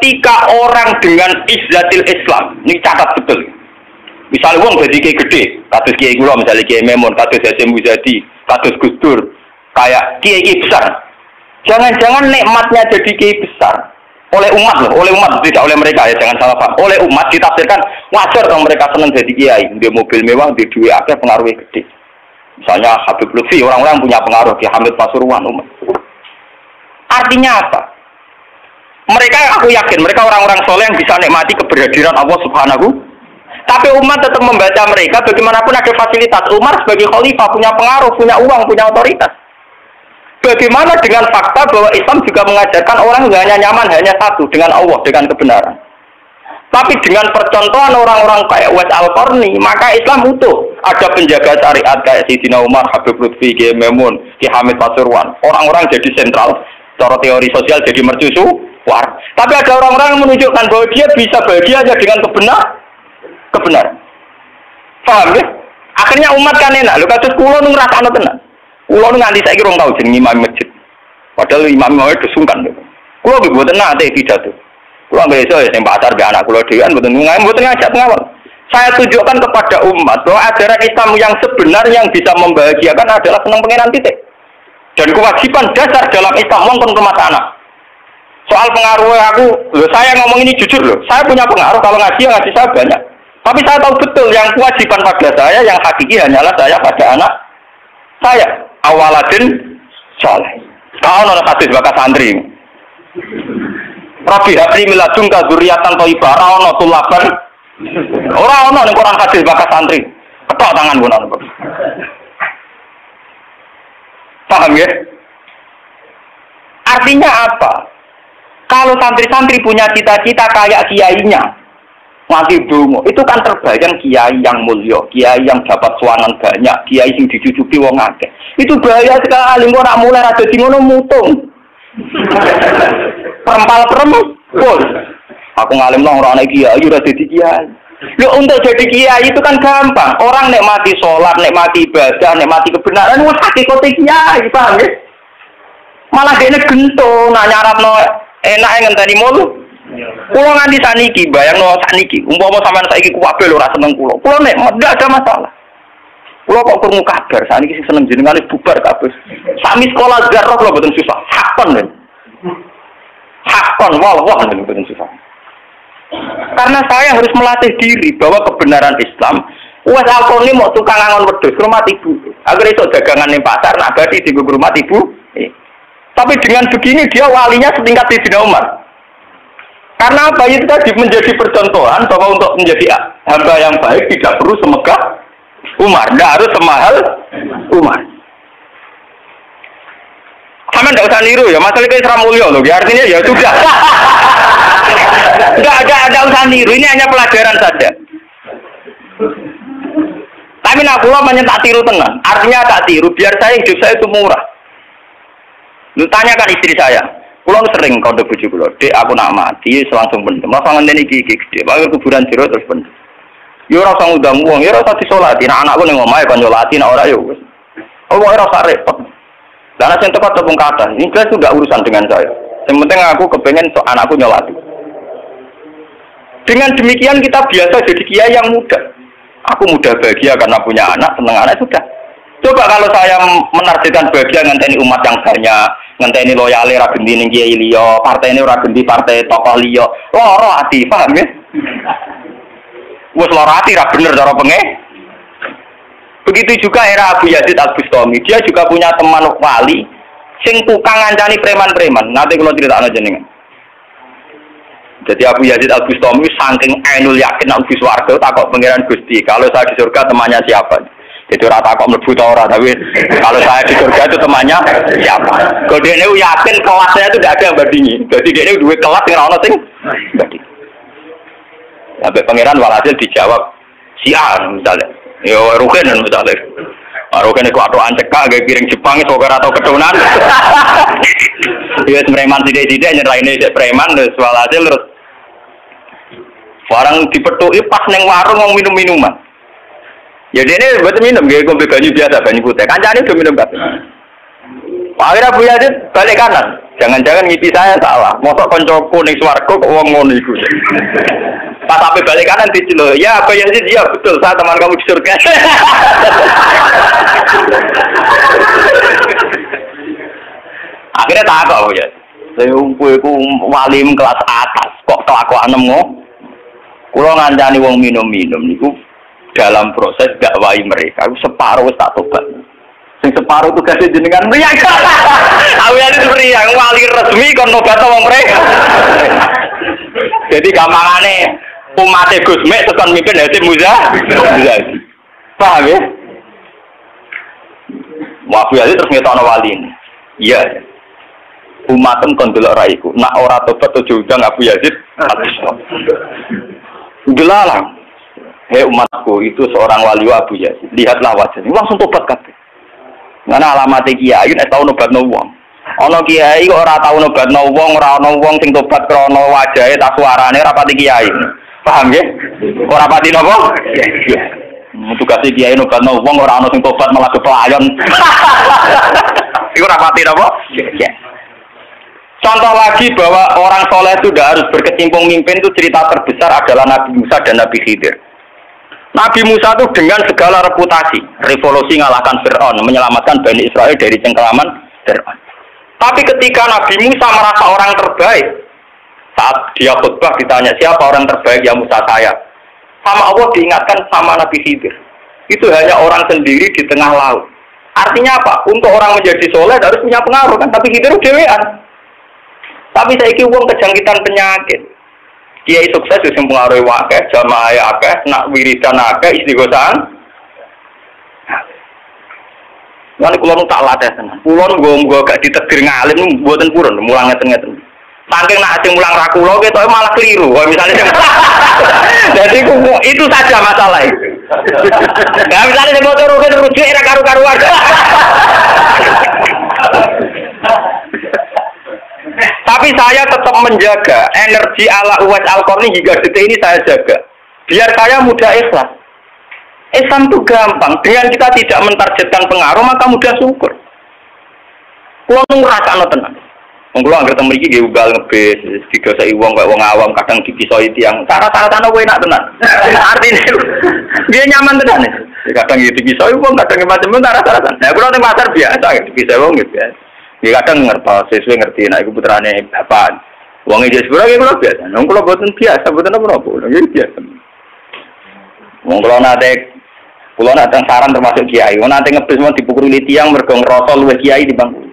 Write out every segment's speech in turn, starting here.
ketika orang dengan izzatil Islam, ini catat betul. Misalnya wong jadi kiai gede, kados kiai kula misalnya kiai Memun, kados Hasyim Muzadi, kados Gus Dur, kayak kiai besar. Jangan-jangan nikmatnya jadi kiai besar oleh umat loh, oleh umat tidak oleh mereka ya, jangan salah paham. Oleh umat ditafsirkan wajar dong mereka senang jadi kiai, dia mobil mewah, dia duit akeh, pengaruhnya gede. Misalnya Habib Lutfi, orang-orang punya pengaruh di Hamid Pasuruan umat. Artinya apa? Mereka, aku yakin mereka orang-orang soleh yang bisa nikmati keberhadiran Allah Subhanahu. Tapi umat tetap membaca mereka bagaimanapun ada fasilitas. Umar sebagai khalifah punya pengaruh, punya uang, punya otoritas. Bagaimana dengan fakta bahwa Islam juga mengajarkan orang hanya nyaman hanya satu dengan Allah, dengan kebenaran. Tapi dengan percontohan orang-orang kayak Uwais Al-Qarni, maka Islam utuh. Ada penjaga syariat kayak Sayyidina Umar, Habib Lutfi, Kiai Memun, Kiai Hamid Pasuruan. Orang-orang jadi sentral, cara teori sosial jadi mercusuar. Tapi ada orang-orang yang menunjukkan bahwa dia bisa bahagia aja dengan kebenaran. Paham ya? Akhirnya umat kan enak. Lho kados kula nu ngrasakno tenan. Kula nu nganti saiki rong tau jeneng imam masjid. Padahal imam mau disungkan lho. Kula nggih mboten nate pidato. Kula nggih iso ya sing pasar be anak kula dhewean mboten ngajak ngawal. Saya tunjukkan kepada umat bahwa ajaran Islam yang sebenar yang bisa membahagiakan adalah senang pengenan titik. Dan kewajiban dasar dalam Islam wonten rumah anak. Soal pengaruh aku, saya ngomong ini jujur loh. Saya punya pengaruh kalau ngaji saya banyak. Tapi saya tahu betul yang kewajiban pada saya, yang hakiki hanyalah saya pada anak saya. Awaladin soleh. Kau nolak hadis bakat santri. Rabbi habli miladun kadzurriatan thayyibah. Ora ono tulaban. Ora ono ning Quran hadis bakat santri. Ketok tangan pun ono. Paham ya? Artinya apa? Kalau santri-santri punya cita-cita kayak kiainya, mati dungo, itu kan terbayang kiai yang mulia, kiai yang dapat suanan banyak, kiai yang dicucupi wong akeh. Itu bahaya sekali, kok nak mulai rada di ngono mutung. Perempal-perempul. Aku ngalim nang ora ana kiai, ora dadi kiai. Lho untuk jadi kiai itu kan gampang. Orang nikmati sholat, nikmati ibadah, nikmati kebenaran, wis hakikate kiai, paham ya? Malah dene gento, nak nyarapno enak ngenteni mulu. Kulo nganti saniki bayangno saniki, umpama sampean saiki kuwabe lho ora seneng kulo. Kulo nek ndak ada masalah. Kulo kok krungu kabar saniki sing seneng jenengane bubar kabeh. Sami sekolah zarah kulo mboten susah. Hakon lho. Hakon wah mboten susah. Karena saya harus melatih diri bahwa kebenaran Islam. Uwais Al-Qarni mau tukang angon wedhus rumah ibu. Agar iso dagangan ning pasar nak berarti di rumah ibu. Tapi dengan begini dia walinya setingkat Sayyidina Umar. Karena apa itu tadi menjadi percontohan bahwa untuk menjadi hamba yang baik tidak perlu semegah Umar, tidak harus semahal Umar. Sama tidak usah niru ya, masalah itu Isra Mulyo loh, artinya ya sudah. Tidak usah niru, ini hanya pelajaran saja. Tapi nak kula tak tiru tenang, artinya tak tiru, biar saya hidup saya itu murah. Lu tanyakan istri saya, pulang sering kau udah bujuk lo, dek aku nak mati, langsung bener. Masa ngene iki gede, baru kuburan jero terus bener. Yo rasa ngundang uang, yo rasa disolati, nak anakku neng omahe kan nyolati, nak ora yo. Oh ora rasa repot. Dan yang tepat tepung kata, ini jelas itu gak urusan dengan saya. Yang penting aku kepengen anakku nyolati. Dengan demikian kita biasa jadi kiai yang muda. Aku muda bahagia karena punya anak, seneng anak sudah. Coba kalau saya menargetkan bahagia ngenteni umat yang banyak, ngenteni loyale ra gendi ning kiai liya, partene ora gendi partai tokoh liya. Loro ati, paham ya? Wes loro ati ra bener cara penge. Begitu juga era Abu Yazid Al-Bustami, dia juga punya teman wali sing tukang ngancani preman-preman. Nanti kalau critakno jenengan. Jadi Abu Yazid Al-Bustami saking ainul yakin nang bis warga takok pangeran Gusti, kalau saya di surga temannya siapa? Jadi ora takok mlebu ta ora, tapi kalau saya di surga itu temannya siapa? Kalau dia ini yakin kelasnya itu tidak ada yang bandingi. Jadi dia ini duit kelas yang ono sing banding. Sampai pangeran walhasil dijawab si A misalnya. Yo Ruken misalnya. Ruken itu atau anceka gak piring Jepang itu ora tau ketunan. Dia preman sithik-sithik nyeraine cek preman terus walhasil terus barang dipethuki pas ning warung wong minum-minuman. Ya dene buat minum nggih kombe banyu biasa banyu putih. Kancane do minum kabeh. Akhirnya Abu Yazid balik kanan. Jangan-jangan ngipi saya salah. Mosok koncoku ning swarga kok wong ngono iku. Pas sampai balik kanan diceluk, ya apa yang sih? Ya betul, saya teman kamu di surga. Akhirnya tak kok ya. Saya umpuiku walim kelas atas, kok kelakuan nemu. Kulo ngandani wong minum-minum niku dalam proses dakwahi mereka. Aku separuh wis tak tobat. Sing separuh tugasnya jenengan mriyang. Awalane mriyang wali resmi kon nobat wong mereka. Jadi gampangane umat Gus Mek tekan mimpin Hasim Muzadi. Paham ya? Wafi aja terus ngetokno wali ini. Iya. Umatem kon delok raiku. Nak ora tobat aja undang Abu Yazid. Delalang. Hei umatku, itu seorang wali Abu Yazid. Lihatlah wajahnya. Langsung tobat kabeh. Ngene alamate kiai nek tau nobatno wong. Ana kiai kok ora tau nobatno wong, ora ana wong sing tobat krana wajahe ta suarane ora pati kiai. Paham nggih? Ora pati napa? Iya. Tugase kiai nobatno wong ora ana sing tobat malah kepelayon. Iku ora pati napa? Iya. Contoh lagi bahwa orang soleh itu tidak harus berkecimpung mimpin itu cerita terbesar adalah Nabi Musa dan Nabi Khidir. Nabi Musa itu dengan segala reputasi, revolusi mengalahkan Fir'aun, menyelamatkan Bani Israel dari cengkeraman Fir'aun. Tapi ketika Nabi Musa merasa orang terbaik, saat dia khutbah ditanya siapa orang terbaik, ya Musa saya. Sama Allah diingatkan sama Nabi Khidir. Itu hanya orang sendiri di tengah laut. Artinya apa? Untuk orang menjadi soleh harus punya pengaruh kan, tapi Khidir dewean. Tapi saiki wong kejangkitan penyakit. Kiai sukses wis pengaruhi akeh, jamaah akeh, nak wiridan akeh, istighosahan. Lan kula nu tak latih tenan. Kula nggo gak ditegir ngalim mboten purun, mulang ngeten-ngeten. Saking nak sing mulang ra kula ketoke malah keliru. Kaya misale jadi itu saja masalah itu. Nah, misalnya sing motor rujuk era karu-karuan. Tapi saya tetap menjaga energi ala Uwais Al-Qarni hingga detik ini saya jaga. Biar saya mudah ikhlas. Islam itu gampang. Dengan kita tidak mentargetkan pengaruh, maka mudah syukur. Kulo ngrasakno tenan. Wong kulo anggere teng mriki nggih ugal ngebis, didoseki wong kaya wong awam kadang dipisoi tiyang. Cara-carane kowe enak tenan. Artine dia nyaman tenan. Kadang dipisoi wong, kadang macam-macam cara-carane. Nah, kulo teng pasar biasa dipisoi wong gitu ya. Dia kadang ngerti, sesuai ngerti, nah itu putrane bapak. Uangnya dia sebenarnya kalau biasa, nong kalau buatan biasa, buatan apa? Nggak biasa. Nong kalau nanti saran termasuk kiai, nanti ngebis mau dipukuli tiang, mergong rosol luwih kiai di bangku.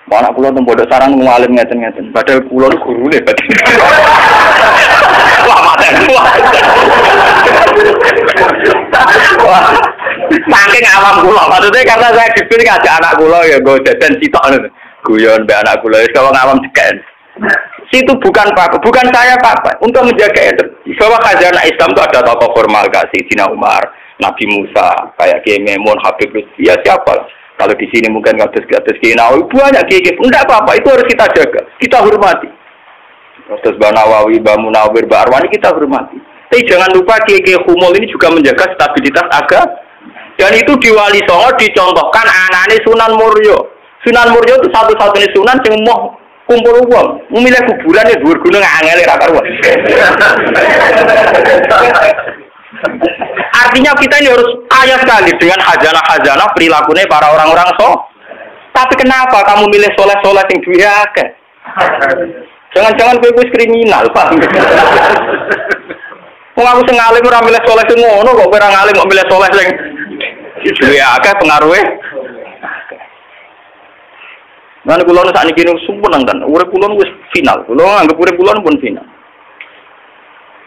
Mau anak pulau tuh bodoh saran ngalim ngeten. Padahal pulau itu guru deh, berarti. Wah mata wah, saking awam pulau. Maksudnya karena saya dipilih ngajak anak pulau ya, gue jajan citok nih. Guyon be anak kula wis kalau ngawam deken. Situ bukan Pak, bukan saya Pak. Untuk menjaga itu. Bahwa khazanah Islam itu ada tokoh formal kayak Sayyidina Umar, Nabi Musa, kayak Kiai Memun, Habib Lutfi, ya siapa? Kalau di sini mungkin ngatus Kiai Nawawi banyak Kiai. Enggak apa-apa, itu harus kita jaga, kita hormati. Terus Mbak Nawawi, Mbak Munawir, Mbak Arwani kita hormati. Tapi jangan lupa Kiai Humul ini juga menjaga stabilitas agama. Dan itu di Wali Songo dicontohkan anaknya Sunan Muryo. Sunan Muryo itu satu-satunya sunan yang mau kumpul uang, memilih kuburan ya dhuwur gunung angel ra karuan. Artinya kita ini harus kaya sekali dengan khazanah-khazanah perilakunya para orang-orang Tapi kenapa kamu milih soleh-soleh yang duwe akeh? Jangan-jangan kowe wis kriminal, Pak. Wong aku sing alim ora milih soleh sing ngono kok ora ngalim kok milih soleh sing duwe akeh pengaruhe. Lan kula sak niki sumpun kan, urip kula wis final. Kula anggap urip kula pun final.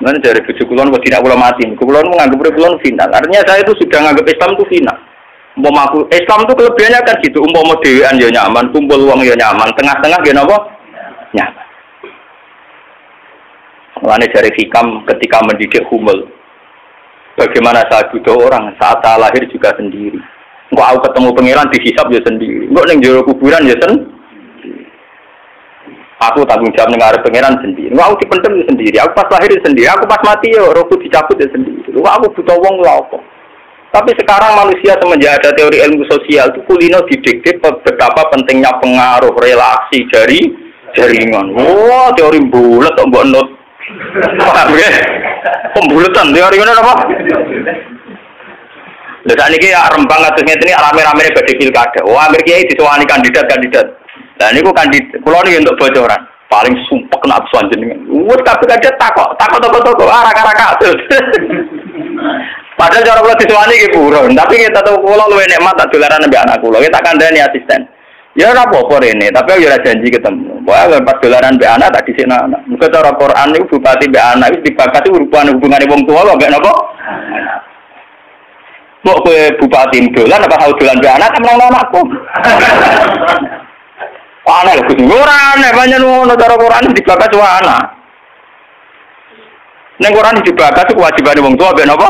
Lan dari bojo kula wis tidak kula mati. Kula menganggap urip kula final. Artinya saya itu sudah menganggap Islam itu final. Umpama aku Islam itu kelebihannya kan gitu, umpama dhewean ya nyaman, kumpul wong ya nyaman, tengah-tengah ya napa? Nyaman. Lan dari Hikam ketika mendidik Humul. Bagaimana saya butuh orang saat saya lahir juga sendiri. Kok aku ketemu pangeran dihisab ya sendiri. Kok ning jero kuburan ya Aku tanggung jawab ning arep pangeran sendiri. Kok aku dipendem ya sendiri. Aku pas lahir ya sendiri. Aku pas mati ya rohku dicabut ya sendiri. Kok aku butuh wong lha apa? Tapi sekarang manusia semenjak ada teori ilmu sosial itu kulino didikte betapa pentingnya pengaruh relasi dari jaringan. Wah, teori bulat kok mbok not. Paham ya? Pembulatan teori ngono apa? Lha sakniki ya Rembang kados ngene iki rame-rame badhe pilkada. Wah, akhir kiai disowani kandidat-kandidat. Lah niku kandidat kula niki untuk bocoran. Paling sumpek nak sowan jenengan. Wes kabeh kandidat takok toko-toko arak-arak. Padahal cara kula disowani iki buron, tapi kita tahu kula luwih nikmat tak dolaran ambek anak kula. Kita kandhani asisten. Ya ora apa-apa rene, tapi yo ora janji ketemu. Wah, pas dolaran mbek anak tak dhisikno anak. Muga cara Quran niku bupati mbek anak wis dibakati hubungane wong tuwa kok mbek napa? Kok kowe bupati dolan apa tau dolan mbek anak temen anakku. Aneh lho Gus. Ora aneh banyak ngono cara Quran dibakati wae anak. Ning Quran dibakati kewajibane wong tuwa mbek napa?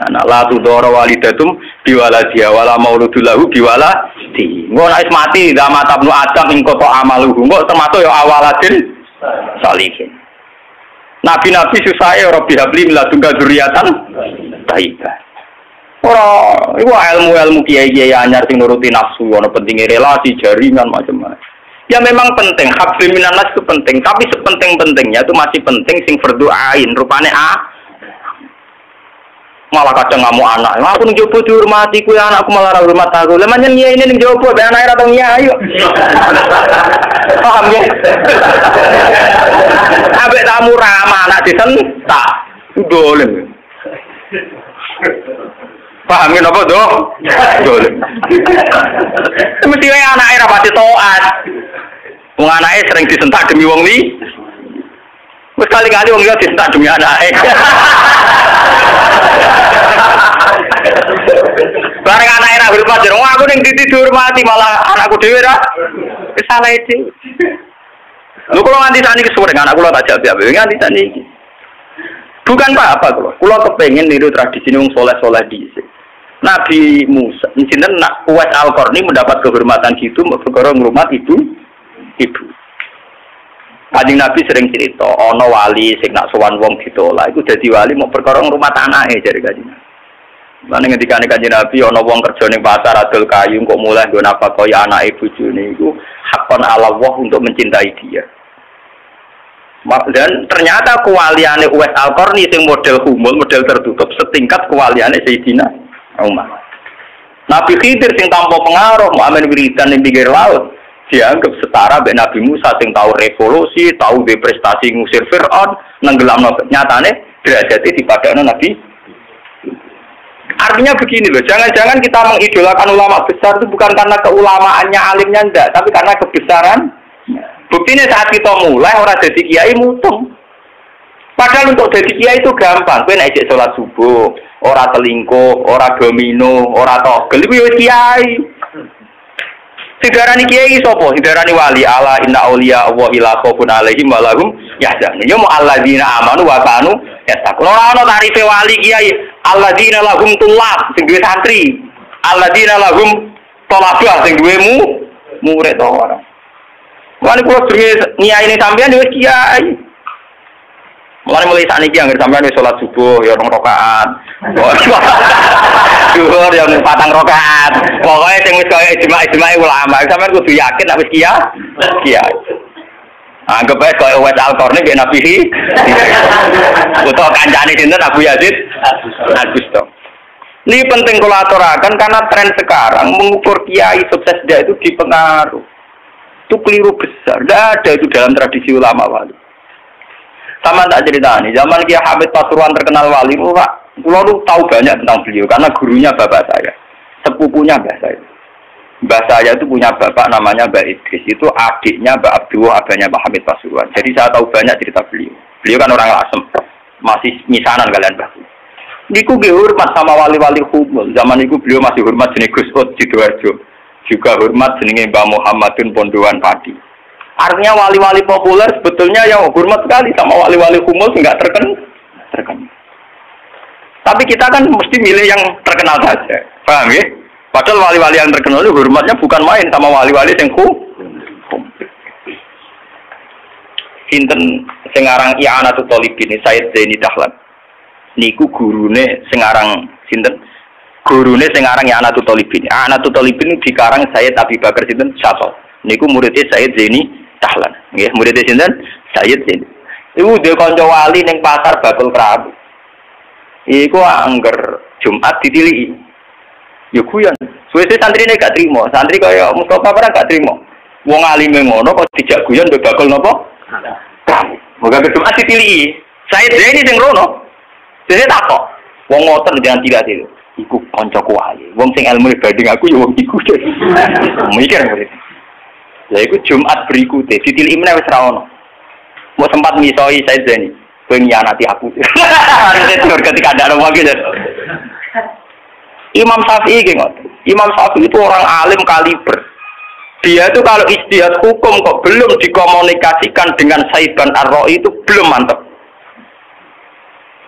Anak la tudara walidatum biwaladiha wala mauludul lahu biwaladi. Engko nek mati zaman tabnu adam ing kota amaluhu. Engko termasuk ya awaladin salihin. Nabi-nabi susahe ora bihabli miladunga dzurriatan thayyibah. Ora iku ilmu-ilmu kiai-kiai anyar sing nuruti nafsu ana pentinge relasi jaringan macam-macam. Ya memang penting hablum minanas itu penting, tapi sepenting-pentingnya itu masih penting sing fardhu ain rupane malah kadang ngamuk anak. Aku ning jowo dihormati kuwi anakku malah ora hormat aku. Lah manyen nyai ini ning jowo ben anake ora tau nyai yo. Paham ya? Ambek tamu ramah anak disentak. Dolen. Paham ya napa, Dok? Dolen. Mesti wae anake ora pati taat. Wong anake sering disentak demi wong li. Wes kali-kali wong liya disentak demi anake. Bareng anak era hormat jero aku ning dihormati malah anakku dhewe ra salah iki. Lho kula nganti sakniki sore anak kula tak jawab nganti sakniki. Bukan apa-apa kula kepengin niru tradisi wong saleh-saleh dhisik. Nabi Musa, sinten Uwais Al-Qarni mendapat kehormatan gitu perkara ngrumat ibu. Kanjeng Nabi sering cerita, ana wali sing nak sowan wong ditolak iku dadi wali mau perkara ngrumat anake jare kanjeng. Lan ngendikane Kanjeng Nabi ana wong kerja ning pasar adol kayu kok mulai nggo napa kaya anake bojone iku hakon ala Allah untuk mencintai dia. Dan ternyata kewaliane Uwais Al-Qarni sing model humul, model tertutup setingkat kewaliane Sayyidina Umar. Nabi Khidir sing tanpa pengaruh muamen wiridan ning pinggir laut dianggap setara mbek Nabi Musa sing tahu revolusi, tahu de prestasi ngusir Firaun, nenggelamno nyatane derajate dipadakno Nabi. Artinya begini loh, jangan-jangan kita mengidolakan ulama besar itu bukan karena keulamaannya, alimnya enggak, tapi karena kebesaran. Buktinya saat kita mulai orang jadi kiai mutung. Padahal untuk jadi kiai itu gampang. Kowe nek ijek salat subuh, ora selingkuh, ora domino, ora togel iku ya kiai. Sidarani kiai sapa? Sidarani wali ala inna auliya Allah la khaufun alaihim wa lahum yahzanun. Ya mu alladzina amanu wa kanu yattaqun. Ora ana tarife wali kiai. Alladzina lahum tulab sing duwe santri. Alladzina lahum talabah sing duwe murid ora. Wali kula jenenge nyai sampeyan wis kiai. Mulai sakniki anggere sampeyan wis salat subuh ya 2 rakaat. Zuhur ya 4 rakaat. Pokoke sing wis kaya ijma' ulama, sampeyan kudu yakin nek wis kiai. Anggap ae kaya Uwais Al-Qarni ben Nabi. Utawa kancane sinten Abu Yazid Al-Bustami. Ini penting kula aturaken karena tren sekarang mengukur kiai sukses dia itu dipengaruh. Itu keliru besar. Tidak ada itu dalam tradisi ulama wali. Sama tak cerita nih, zaman Kiai Hamid Pasuruan terkenal wali, Pulau tahu banyak tentang beliau karena gurunya bapak saya, sepupunya mbah saya. Mbah saya itu punya bapak namanya Mbak Idris, itu adiknya Mbak Abdullah, abahnya Mbak Hamid Pasuruan. Jadi saya tahu banyak cerita beliau. Beliau kan orang Lasem, masih misanan kalian Mbak. Niku hormat sama wali-wali humul. Zaman itu beliau masih hormat jenis Gus Ud Sidoarjo. Juga hormat jenenge Mbah Muhammadun Pondowan Padi. Artinya wali-wali populer sebetulnya yang hormat sekali sama wali-wali humul enggak terkenal. Tapi kita kan mesti milih yang terkenal saja. Paham ya? Padahal wali-wali yang terkenal itu hormatnya bukan main sama wali-wali yang Sinten sing aran I'anatul Thalibin Said Zaini Dahlan. Niku gurune sing aran sinten? Gurune sing aran I'anatul Thalibin. I'anatul Thalibin dikarang Sayyid Abi Bakar sinten Syato. Niku muridé Said Zaini Dahlan. Nggih, murid sinten? Sayyid sinten. Iku dhe kanca wali ning pasar bakul kerabu. Iku angger Jumat ditiliki. Ya guyon. Suwe-suwe santrine gak trimo. Santri kaya Mustafa ora gak trimo. Wong alime ngono kok dijak guyon mbek bakul napa? Kerabu. Moga Jumat ditiliki. Sayyid ini sing rono. Dene takok. Wong ngoten jangan tidak itu. Iku kancaku wae. Wong sing ilmu banding aku ya wong iku. Mikir murid. Lah iku Jumat berikutnya ditiliki meneh wis ra ono. Mau sempat misoi saya Zeni, kowe nyianati aku. Harusnya ketika ada orang gitu. Imam Syafi'i ngoten. Imam Syafi'i itu orang alim kaliber. Dia itu kalau ijtihad hukum kok belum dikomunikasikan dengan Saiban Ar-Ra'i itu belum mantap.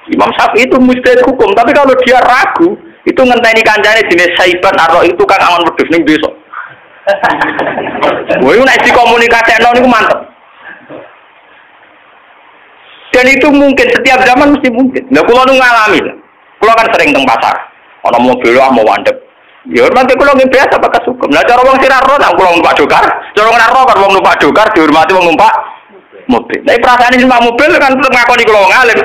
Imam Syafi'i itu mujtahid hukum, tapi kalau dia ragu, itu ngenteni kancane jenis Saiban Ar-Ra'i itu kan angon wedhus ning desa. Woi nek dikomunikasikno niku mantep. Dan itu mungkin setiap zaman mesti mungkin. Nah, kalau nu ngalami, kalau kan sering teng pasar, orang mobil mau wandep. Ya nanti kalau nggak biasa pakai sukum. Nah, cara wong siraro, nah kalau numpak dokar, cara wong naro kan wong numpak dokar dihormati wong numpak mobil. Nah, perasaan ini numpak mobil kan tetap ngakoni kalau ngalim.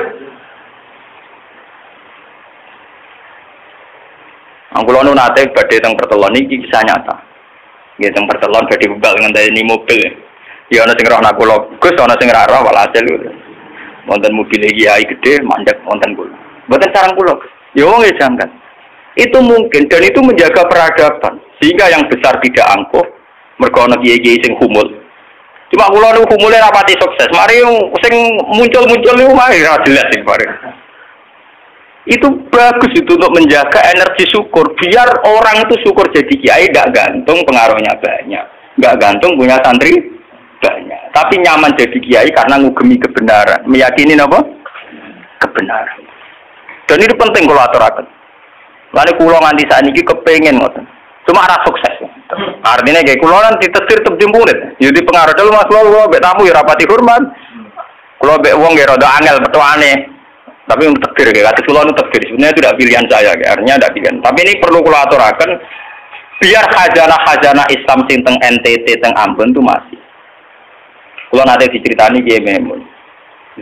Kalau nu nate badhe teng pertelon iki kisah nyata. Nggih teng pertelon badhe bebal ngenteni mobil. Ya ana sing roh nak kula, Gus ana sing ra roh walhasil. Wonten mobil kiai gede mandek wonten kula. Mboten sareng kula. Ya wong e jangkat. Itu mungkin dan itu menjaga peradaban sehingga yang besar tidak angkuh mergo ana kiai-kiai sing humul. Cuma kula niku humule rapati sukses. Mari sing muncul-muncul niku mah ora jelas sing bareng. Itu bagus itu untuk menjaga energi syukur biar orang itu syukur jadi kiai tidak gantung pengaruhnya banyak, nggak gantung punya santri banyak, tapi nyaman jadi kiai karena ngugemi kebenaran, meyakini apa? Kebenaran. Dan itu penting kalau aturaken. Lalu kulo nganti saat ini kepengen ngoten. Cuma arah sukses. Artinya kayak kulo nanti tetir tebdi murid. Jadi pengaruh dulu mas kulo bek tamu ya rapati hormat. Kulo bek wong ya rada angel petuane. Tapi untuk tetir kayak kata kulo untuk tetir. Sebenarnya itu tidak pilihan saya. Artinya tidak pilihan. Tapi ini perlu kulo aturaken. Biar khazanah Islam sing teng NTT teng Ambon itu masih. Kulo nanti diceritani Kiai Memun.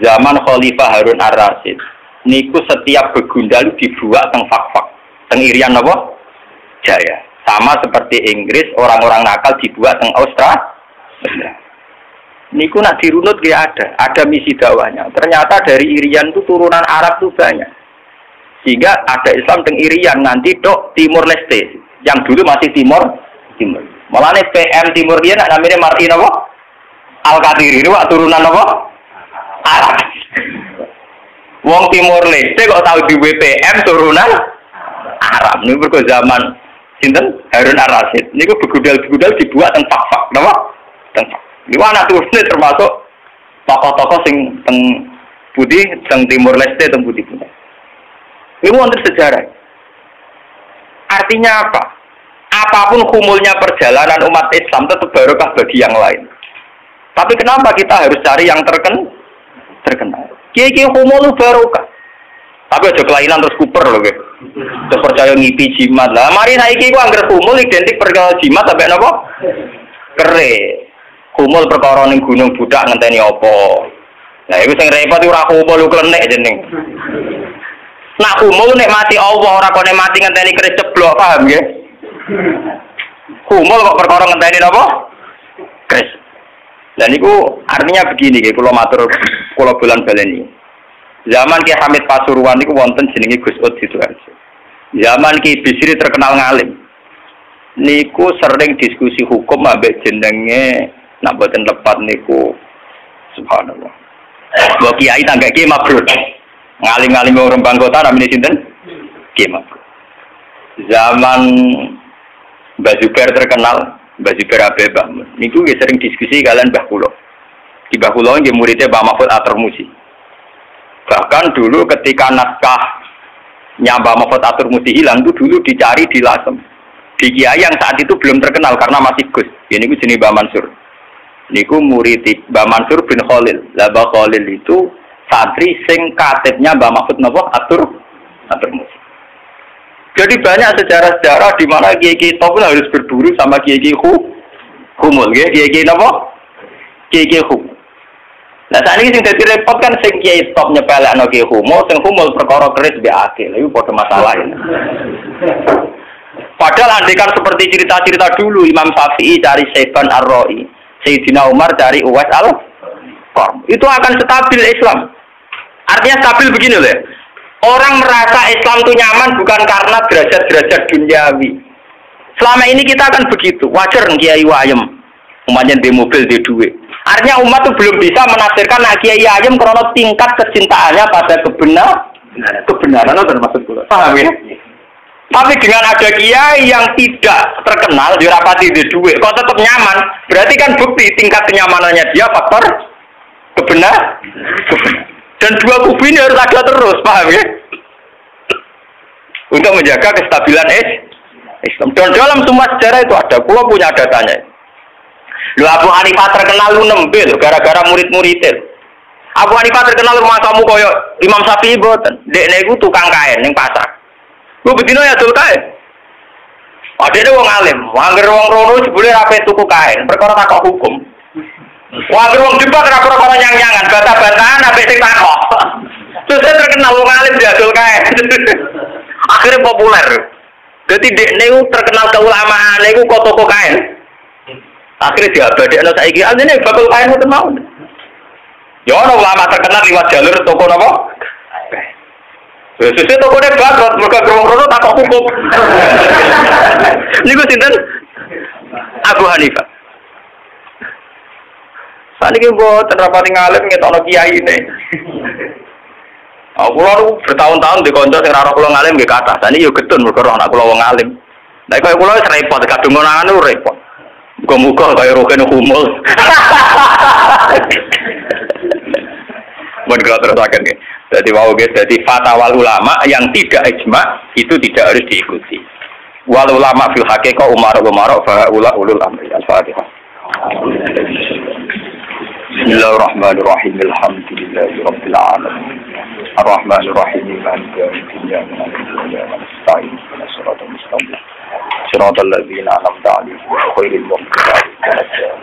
Zaman Khalifah Harun Ar-Rasyid. Niku setiap begundal dibuat teng fak-fak. Teng Irian apa? Jaya. Sama seperti Inggris, orang-orang nakal dibuat teng Australia. Niku nak dirunut gak ada misi dakwahnya. Ternyata dari Irian itu turunan Arab tuh banyak. Sehingga ada Islam teng Irian nanti dok Timur Leste. Yang dulu masih Timur. Malah nih PM Timur dia nak namanya Martin apa? Al-Qadiri itu turunan apa? Arab. Wong Timur Leste kok tahu di WPM turunan Arab. Ini berko zaman sinten Harun Ar-Rasyid. Ini begudal-begudal dibuat teng fak-fak, napa? Teng fak. Ini anak turune termasuk tokoh-tokoh sing teng putih, teng Timur Leste, teng putih. Ini wonten sejarah. Artinya apa? Apapun kumulnya perjalanan umat Islam tetap barokah bagi yang lain. Tapi kenapa kita harus cari yang terkenal? Kiai-kiai kumul barokah. Tapi aja kelainan terus kuper loh, guys. Terus percaya ngipi jimat lah. Mari saiki ku angger kumul identik perkara jimat sampai napa? Kere. Kumul perkara ning gunung budak ngenteni apa? Nah, iku sing repot ora kumul klenek jeneng. Nak kumul nek mati Allah ora kok nek mati ngenteni keris ceblok, paham nggih? Kumul kok perkara ngenteni napa? Keris. Dan itu artinya begini, kalau matur, kalau bulan baleni. Zaman Ki Hamid Pasuruan itu wonten jenenge Gus Ud Sidoarjo. Zaman Ki Bisri terkenal ngalim. Niku sering diskusi hukum ambek jenenge nak boten lepat niku subhanallah. Mbok kiai tangga Ki Mabrur. Ngalim-ngalim orang Bangkota namine sinten? Ki Mabrur. Zaman Mbah Zubair terkenal Mbah Zubair Abeba, niku sering diskusi kalian Mbah Kulo. Di Mbah Kulo nggih muridnya Mbah Mahfud Atur-Musi. Bahkan dulu ketika naskahnya Mbah Mahfud Atur-Musi hilang itu dulu dicari di Lasem. Di kiai yang saat itu belum terkenal karena masih Gus. Ini niku jenenge Mbah Mansur. Niku murid Mbah Mansur bin Khalil. Lah Mbah Khalil itu santri sing katibnya Mbah Mahfud napa Atur-Musi. Jadi banyak sejarah-sejarah di mana kiai-kiai top harus berburu sama kiai-kiai humul, kiai-kiai napa? kiai hukum. Nah saat ini sing dadi repot kan sing kiai top nyepelekno kiai humo, sing humul perkara keris mbek akil. Iku padha masalah. Padahal andekan seperti cerita-cerita dulu Imam Syafi'i cari Saiban Ar-Ra'i, Sayyidina Umar cari Uwais Al-Qarn. Itu akan stabil Islam. Artinya stabil begini loh. Orang merasa Islam itu nyaman bukan karena derajat-derajat duniawi. Selama ini kita akan begitu. Wajar kiai wayem, umpamanya di mobil di duit. Artinya umat itu belum bisa menafsirkan kiai ayem karena tingkat kecintaannya pada kebenaran itu maksud kula. Paham ya? Tapi dengan ada kiai yang tidak terkenal di rapati di duit, kok tetap nyaman, berarti kan bukti tingkat kenyamanannya dia faktor kebenaran. Dan dua kubu ini harus ada terus, paham ya? Untuk menjaga kestabilan Islam. Dan dalam semua sejarah itu ada, pulau punya datanya. Lu Abu Hanifah terkenal lu nembel gara-gara murid-muridnya. Abu Hanifah terkenal rumah kamu koyo Imam Syafi'i boten. Dekne iku tukang kain ning pasar. Lu bedino ya dul kain. Adene wong alim, angger wong rono jebule rape tuku kain, perkara takok hukum. Angger wong debat ora perkara nyang-nyangan, bantah-bantahan ape sing takok. Terus terkenal wong alim jadul kain. Akhirnya populer. Jadi dekne iku terkenal keulamaan iku kok toko kain. Akhirnya diabadekno saiki alene bakul kain ngoten mawon. Ya ana ulama terkenal liwat jalur toko napa? Sesuk tokone bangkrut mergo krono takok hukum. Niku sinten? Abu Hanifah. Saniki mboten rapati ngalim ngetokno kiyaine. Aku lho bertahun-tahun di kanca sing ora kula ngalim nggih kathah. Saniki yo gedun mergo anak kula wong alim. Nek kaya kula wis repot kadung ngono repot. Muga-muga kaya roken humul. Mun kula terusaken nggih. Jadi wau nggih dadi fatwa ulama yang tidak ijma itu tidak harus diikuti. Wal ulama fil haqiqah umar fa ulul amri. Al-Fatihah. Bismillahirrahmanirrahim. Alhamdulillahirabbil alamin. Ar-Rahmanirrahim. Maliki yaumiddin. Iyyaka na'budu wa nasta'in. Ihdinas siratal mustaqim. صراط الذين أنعمت عليهم غير المغضوب عليهم